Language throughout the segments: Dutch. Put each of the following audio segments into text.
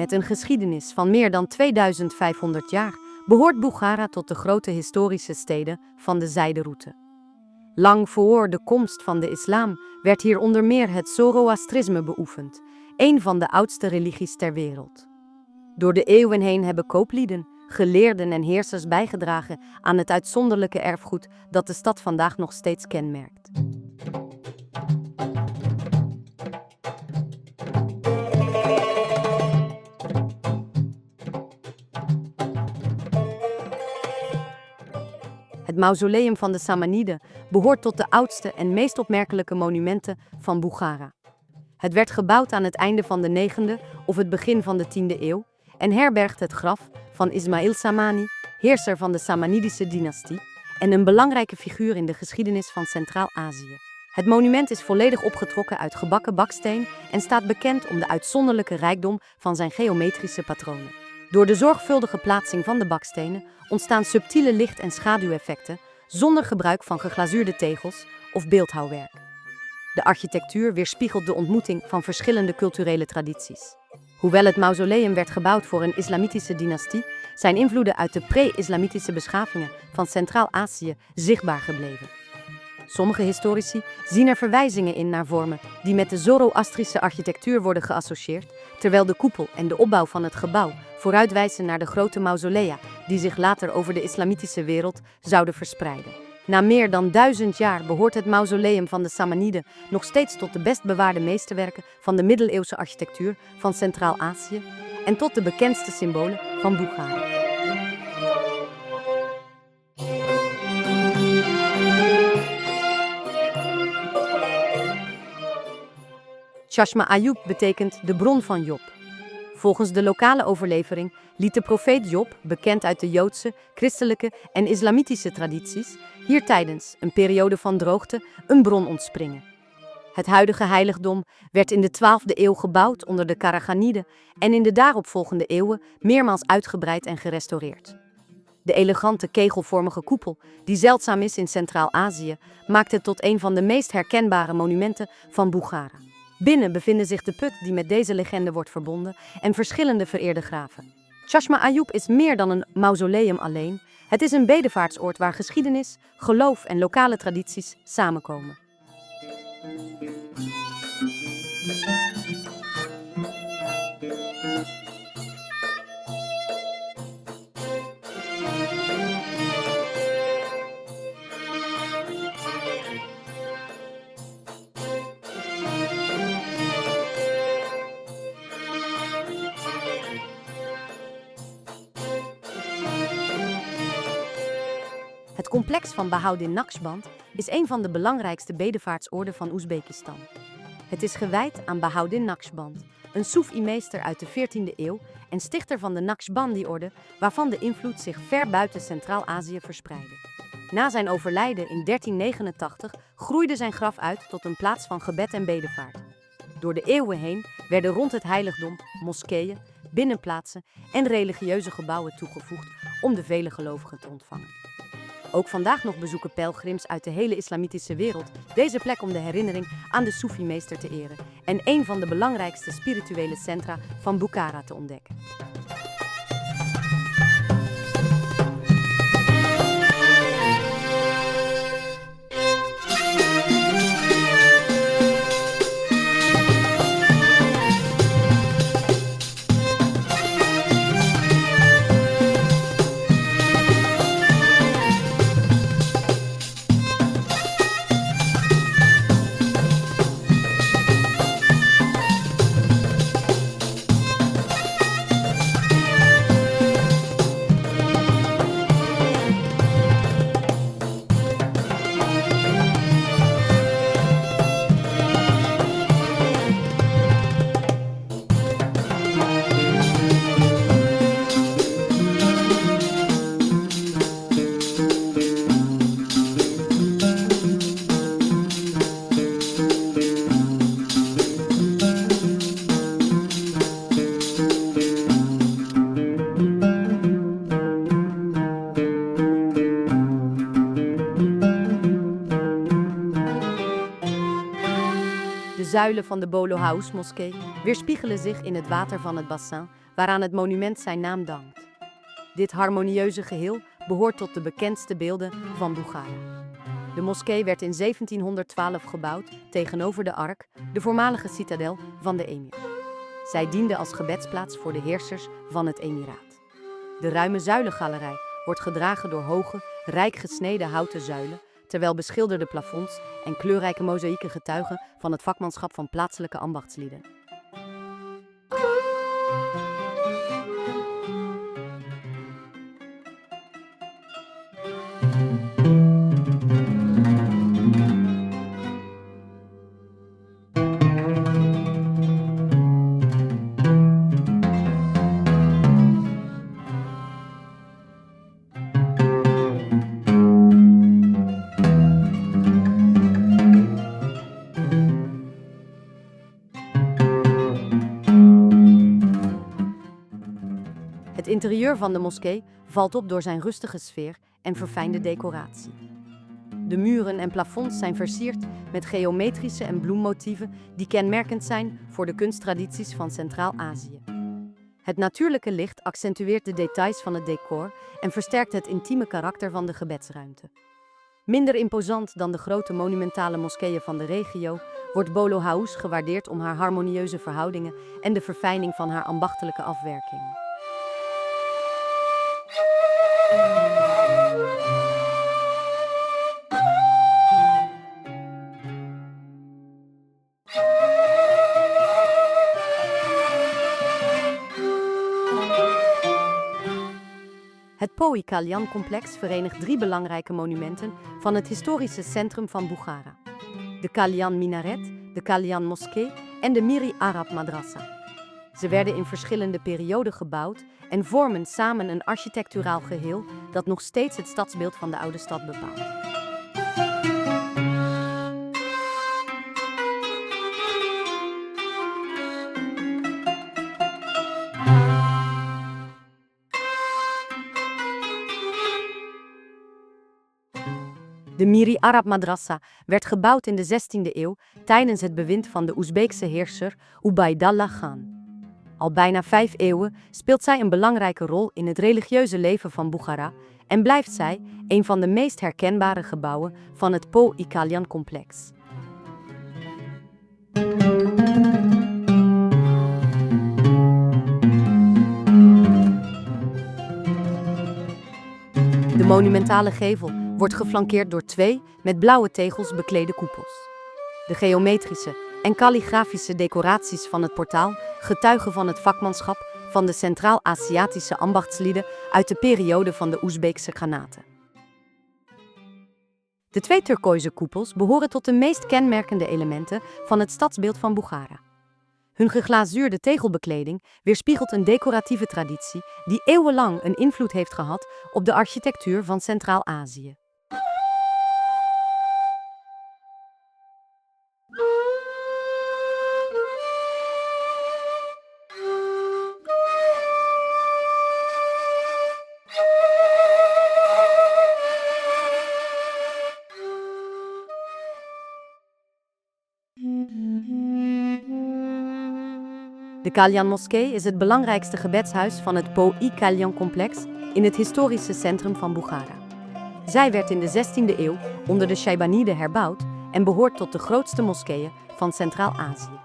Met een geschiedenis van meer dan 2500 jaar behoort Bukhara tot de grote historische steden van de Zijderoute. Lang voor de komst van de islam werd hier onder meer het Zoroastrisme beoefend, een van de oudste religies ter wereld. Door de eeuwen heen hebben kooplieden, geleerden en heersers bijgedragen aan het uitzonderlijke erfgoed dat de stad vandaag nog steeds kenmerkt. Het mausoleum van de Samaniden behoort tot de oudste en meest opmerkelijke monumenten van Bukhara. Het werd gebouwd aan het einde van de 9e of het begin van de 10e eeuw en herbergt het graf van Ismail Samani, heerser van de Samanidische dynastie en een belangrijke figuur in de geschiedenis van Centraal-Azië. Het monument is volledig opgetrokken uit gebakken baksteen en staat bekend om de uitzonderlijke rijkdom van zijn geometrische patronen. Door de zorgvuldige plaatsing van de bakstenen ontstaan subtiele licht- en schaduweffecten zonder gebruik van geglazuurde tegels of beeldhouwwerk. De architectuur weerspiegelt de ontmoeting van verschillende culturele tradities. Hoewel het mausoleum werd gebouwd voor een islamitische dynastie, zijn invloeden uit de pre-islamitische beschavingen van Centraal-Azië zichtbaar gebleven. Sommige historici zien er verwijzingen in naar vormen die met de Zoroastrische architectuur worden geassocieerd, terwijl de koepel en de opbouw van het gebouw vooruitwijzen naar de grote mausolea die zich later over de islamitische wereld zouden verspreiden. Na meer dan 1000 jaar behoort het mausoleum van de Samaniden nog steeds tot de best bewaarde meesterwerken van de middeleeuwse architectuur van Centraal-Azië en tot de bekendste symbolen van Bukhara. Chashma Ayub betekent de bron van Job. Volgens de lokale overlevering liet de profeet Job, bekend uit de Joodse, christelijke en islamitische tradities, hier tijdens een periode van droogte een bron ontspringen. Het huidige heiligdom werd in de 12e eeuw gebouwd onder de Karaganiden en in de daaropvolgende eeuwen meermaals uitgebreid en gerestaureerd. De elegante kegelvormige koepel, die zeldzaam is in Centraal-Azië, maakt het tot een van de meest herkenbare monumenten van Bukhara. Binnen bevinden zich de put die met deze legende wordt verbonden en verschillende vereerde graven. Chashma Ayub is meer dan een mausoleum alleen. Het is een bedevaartsoord waar geschiedenis, geloof en lokale tradities samenkomen. Het complex van Bahauddin Naqshband is een van de belangrijkste bedevaartsoorden van Oezbekistan. Het is gewijd aan Bahauddin Naqshband, een Soefi-meester uit de 14e eeuw en stichter van de Naqshbandi-orde, waarvan de invloed zich ver buiten Centraal-Azië verspreidde. Na zijn overlijden in 1389 groeide zijn graf uit tot een plaats van gebed en bedevaart. Door de eeuwen heen werden rond het heiligdom moskeeën, binnenplaatsen en religieuze gebouwen toegevoegd om de vele gelovigen te ontvangen. Ook vandaag nog bezoeken pelgrims uit de hele islamitische wereld deze plek om de herinnering aan de Soefi-meester te eren en een van de belangrijkste spirituele centra van Bukhara te ontdekken. De zuilen van de Bolo House moskee weerspiegelen zich in het water van het bassin, waaraan het monument zijn naam dankt. Dit harmonieuze geheel behoort tot de bekendste beelden van Bukhara. De moskee werd in 1712 gebouwd tegenover de Ark, de voormalige citadel van de emir. Zij diende als gebedsplaats voor de heersers van het emiraat. De ruime zuilengalerij wordt gedragen door hoge, rijk gesneden houten zuilen, terwijl beschilderde plafonds en kleurrijke mozaïeken getuigen van het vakmanschap van plaatselijke ambachtslieden. Het interieur van de moskee valt op door zijn rustige sfeer en verfijnde decoratie. De muren en plafonds zijn versierd met geometrische en bloemmotieven die kenmerkend zijn voor de kunsttradities van Centraal-Azië. Het natuurlijke licht accentueert de details van het decor en versterkt het intieme karakter van de gebedsruimte. Minder imposant dan de grote monumentale moskeeën van de regio wordt Bolo House gewaardeerd om haar harmonieuze verhoudingen en de verfijning van haar ambachtelijke afwerking. Het Poi Kalyan-complex verenigt 3 belangrijke monumenten van het historische centrum van Bukhara: de Kalyan Minaret, de Kalyan Moskee en de Miri Arab Madrasa. Ze werden in verschillende perioden gebouwd en vormen samen een architecturaal geheel dat nog steeds het stadsbeeld van de oude stad bepaalt. De Miri Arab Madrasa werd gebouwd in de 16e eeuw tijdens het bewind van de Oezbeekse heerser Ubaydallah Khan. Al bijna 5 eeuwen speelt zij een belangrijke rol in het religieuze leven van Bukhara en blijft zij een van de meest herkenbare gebouwen van het Poi Kalyan-complex. De monumentale gevel wordt geflankeerd door 2 met blauwe tegels beklede koepels. De geometrische en kalligrafische decoraties van het portaal getuigen van het vakmanschap van de Centraal-Aziatische ambachtslieden uit de periode van de Oezbeekse Ghanaten. De 2 turkooize koepels behoren tot de meest kenmerkende elementen van het stadsbeeld van Bukhara. Hun geglazuurde tegelbekleding weerspiegelt een decoratieve traditie die eeuwenlang een invloed heeft gehad op de architectuur van Centraal-Azië. De Kalyan Moskee is het belangrijkste gebedshuis van het Poi Kalyan-complex in het historische centrum van Bukhara. Zij werd in de 16e eeuw onder de Shaybaniden herbouwd en behoort tot de grootste moskeeën van Centraal-Azië.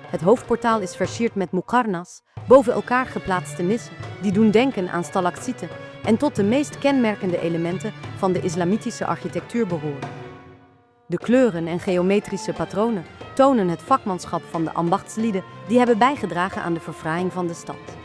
Het hoofdportaal is versierd met muqarnas, boven elkaar geplaatste nissen, die doen denken aan stalactieten en tot de meest kenmerkende elementen van de islamitische architectuur behoren. De kleuren en geometrische patronen tonen het vakmanschap van de ambachtslieden die hebben bijgedragen aan de verfraaiing van de stad.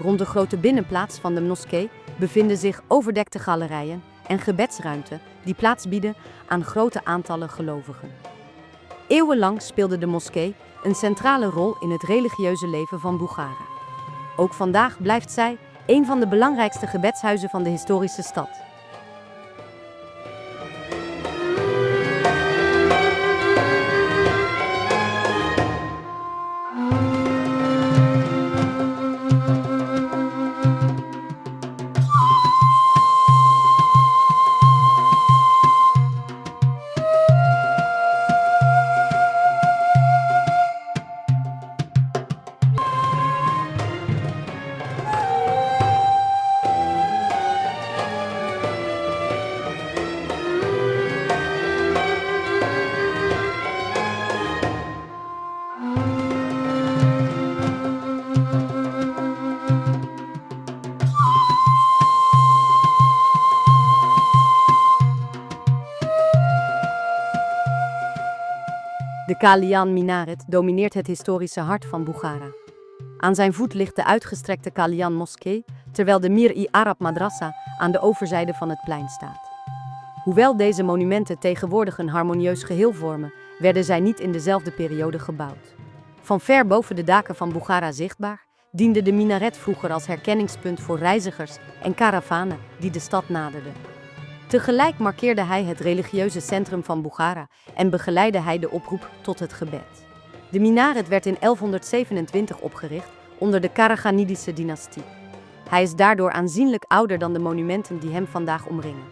Rond de grote binnenplaats van de moskee bevinden zich overdekte galerijen en gebedsruimte die plaats bieden aan grote aantallen gelovigen. Eeuwenlang speelde de moskee een centrale rol in het religieuze leven van Boekhara. Ook vandaag blijft zij een van de belangrijkste gebedshuizen van de historische stad. De Qalian Minaret domineert het historische hart van Boekhara. Aan zijn voet ligt de uitgestrekte Qalian moskee, terwijl de Mir-i-Arab Madrasa aan de overzijde van het plein staat. Hoewel deze monumenten tegenwoordig een harmonieus geheel vormen, werden zij niet in dezelfde periode gebouwd. Van ver boven de daken van Boekhara zichtbaar, diende de minaret vroeger als herkenningspunt voor reizigers en karavanen die de stad naderden. Tegelijk markeerde hij het religieuze centrum van Boekhara en begeleidde hij de oproep tot het gebed. De minaret werd in 1127 opgericht onder de Karaganidische dynastie. Hij is daardoor aanzienlijk ouder dan de monumenten die hem vandaag omringen.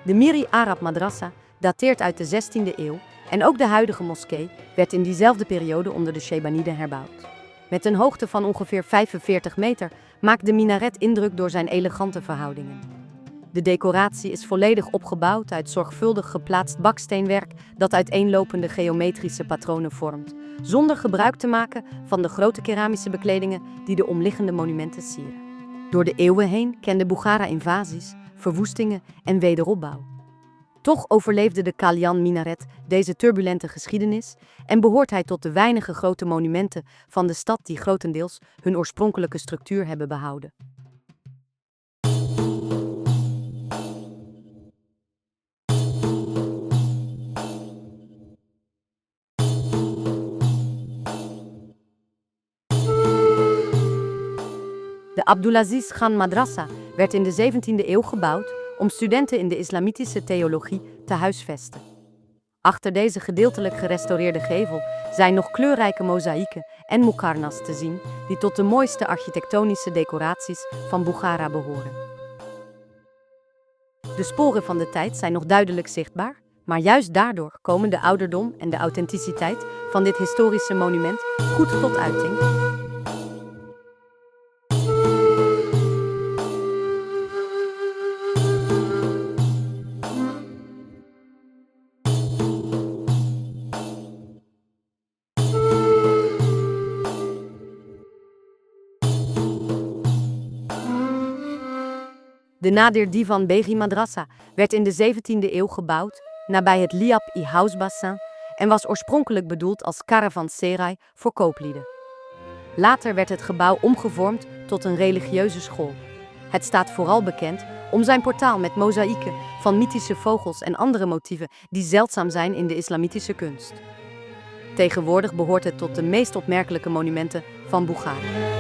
De Mir-i-Arab Madrasa dateert uit de 16e eeuw en ook de huidige moskee werd in diezelfde periode onder de Shaybaniden herbouwd. Met een hoogte van ongeveer 45 meter maakt de minaret indruk door zijn elegante verhoudingen. De decoratie is volledig opgebouwd uit zorgvuldig geplaatst baksteenwerk dat uiteenlopende geometrische patronen vormt, zonder gebruik te maken van de grote keramische bekledingen die de omliggende monumenten sieren. Door de eeuwen heen kende Boekhara invasies, verwoestingen en wederopbouw. Toch overleefde de Qalian Minaret deze turbulente geschiedenis en behoort hij tot de weinige grote monumenten van de stad die grotendeels hun oorspronkelijke structuur hebben behouden. De Abdulaziz Khan Madrasa werd in de 17e eeuw gebouwd om studenten in de islamitische theologie te huisvesten. Achter deze gedeeltelijk gerestaureerde gevel zijn nog kleurrijke mozaïeken en muqarnas te zien, die tot de mooiste architectonische decoraties van Boekhara behoren. De sporen van de tijd zijn nog duidelijk zichtbaar, maar juist daardoor komen de ouderdom en de authenticiteit van dit historische monument goed tot uiting. De Nadir Divan Beghi Madrasa werd in de 17e eeuw gebouwd nabij het Liab-i-Housebassin en was oorspronkelijk bedoeld als caravanserai voor kooplieden. Later werd het gebouw omgevormd tot een religieuze school. Het staat vooral bekend om zijn portaal met mozaïeken van mythische vogels en andere motieven die zeldzaam zijn in de islamitische kunst. Tegenwoordig behoort het tot de meest opmerkelijke monumenten van Boekhara.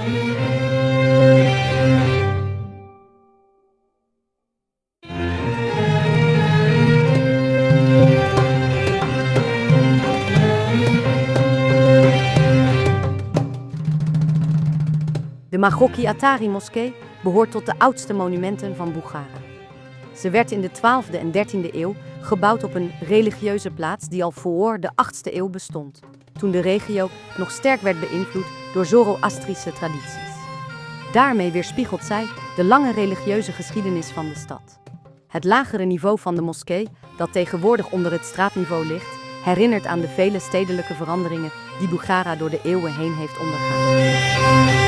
De Maghoki Atari moskee behoort tot de oudste monumenten van Boekhara. Ze werd in de 12e en 13e eeuw gebouwd op een religieuze plaats die al voor de 8e eeuw bestond, toen de regio nog sterk werd beïnvloed door Zoroastrische tradities. Daarmee weerspiegelt zij de lange religieuze geschiedenis van de stad. Het lagere niveau van de moskee, dat tegenwoordig onder het straatniveau ligt, herinnert aan de vele stedelijke veranderingen die Boekhara door de eeuwen heen heeft ondergaan.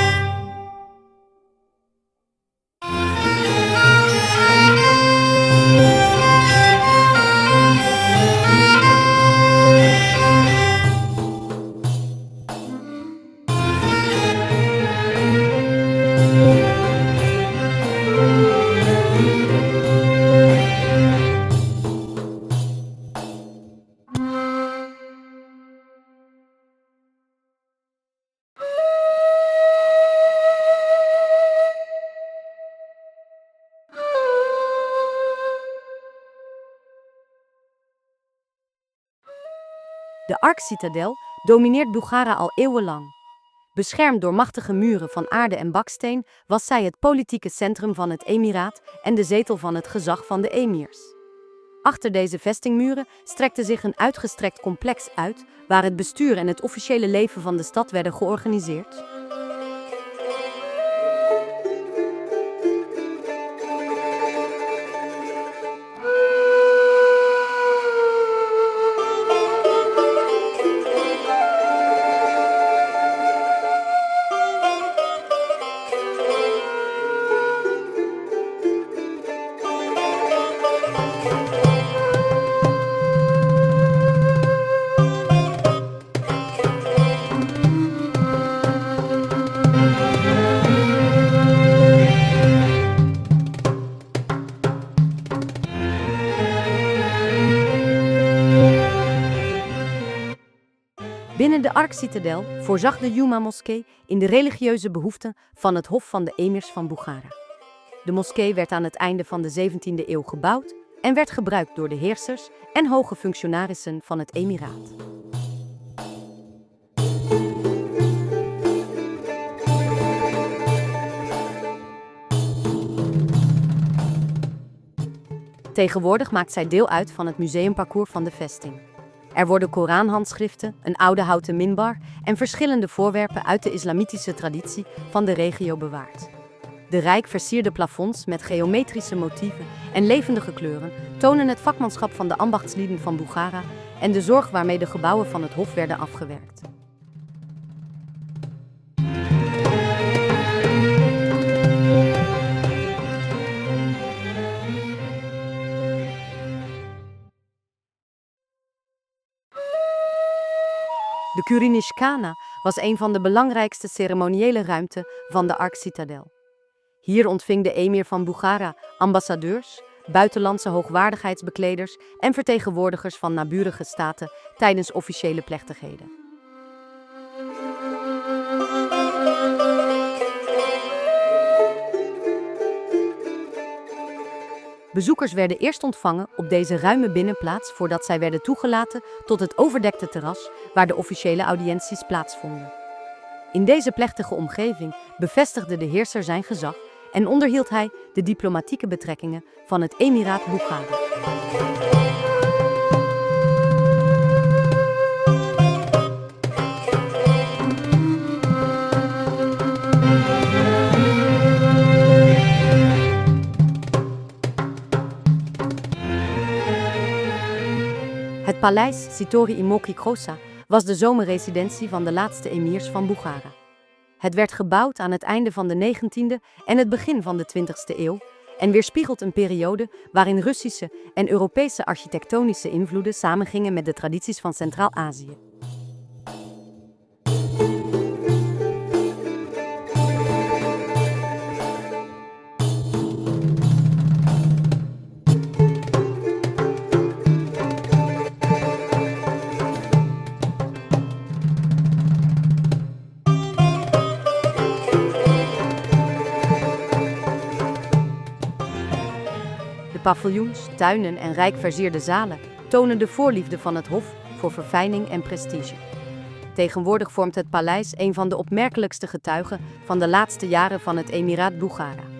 De Ark-citadel domineert Bukhara al eeuwenlang. Beschermd door machtige muren van aarde en baksteen was zij het politieke centrum van het emiraat en de zetel van het gezag van de emirs. Achter deze vestingmuren strekte zich een uitgestrekt complex uit, waar het bestuur en het officiële leven van de stad werden georganiseerd. Binnen de Ark-citadel voorzag de Juma-moskee in de religieuze behoeften van het hof van de emirs van Bukhara. De moskee werd aan het einde van de 17e eeuw gebouwd en werd gebruikt door de heersers en hoge functionarissen van het emiraat. Tegenwoordig maakt zij deel uit van het museumparcours van de vesting. Er worden Koranhandschriften, een oude houten minbar en verschillende voorwerpen uit de islamitische traditie van de regio bewaard. De rijk versierde plafonds met geometrische motieven en levendige kleuren tonen het vakmanschap van de ambachtslieden van Bukhara en de zorg waarmee de gebouwen van het hof werden afgewerkt. De Kurinishkana was een van de belangrijkste ceremoniële ruimten van de Ark-citadel. Hier ontving de emir van Bukhara ambassadeurs, buitenlandse hoogwaardigheidsbekleders en vertegenwoordigers van naburige staten tijdens officiële plechtigheden. Bezoekers werden eerst ontvangen op deze ruime binnenplaats voordat zij werden toegelaten tot het overdekte terras waar de officiële audiënties plaatsvonden. In deze plechtige omgeving bevestigde de heerser zijn gezag en onderhield hij de diplomatieke betrekkingen van het emiraat Bukhara. Het paleis Sitori Imoki Khosa was de zomerresidentie van de laatste emirs van Bukhara. Het werd gebouwd aan het einde van de 19e en het begin van de 20e eeuw en weerspiegelt een periode waarin Russische en Europese architectonische invloeden samengingen met de tradities van Centraal-Azië. De paviljoens, tuinen en rijk versierde zalen tonen de voorliefde van het hof voor verfijning en prestige. Tegenwoordig vormt het paleis een van de opmerkelijkste getuigen van de laatste jaren van het emiraat Bukhara.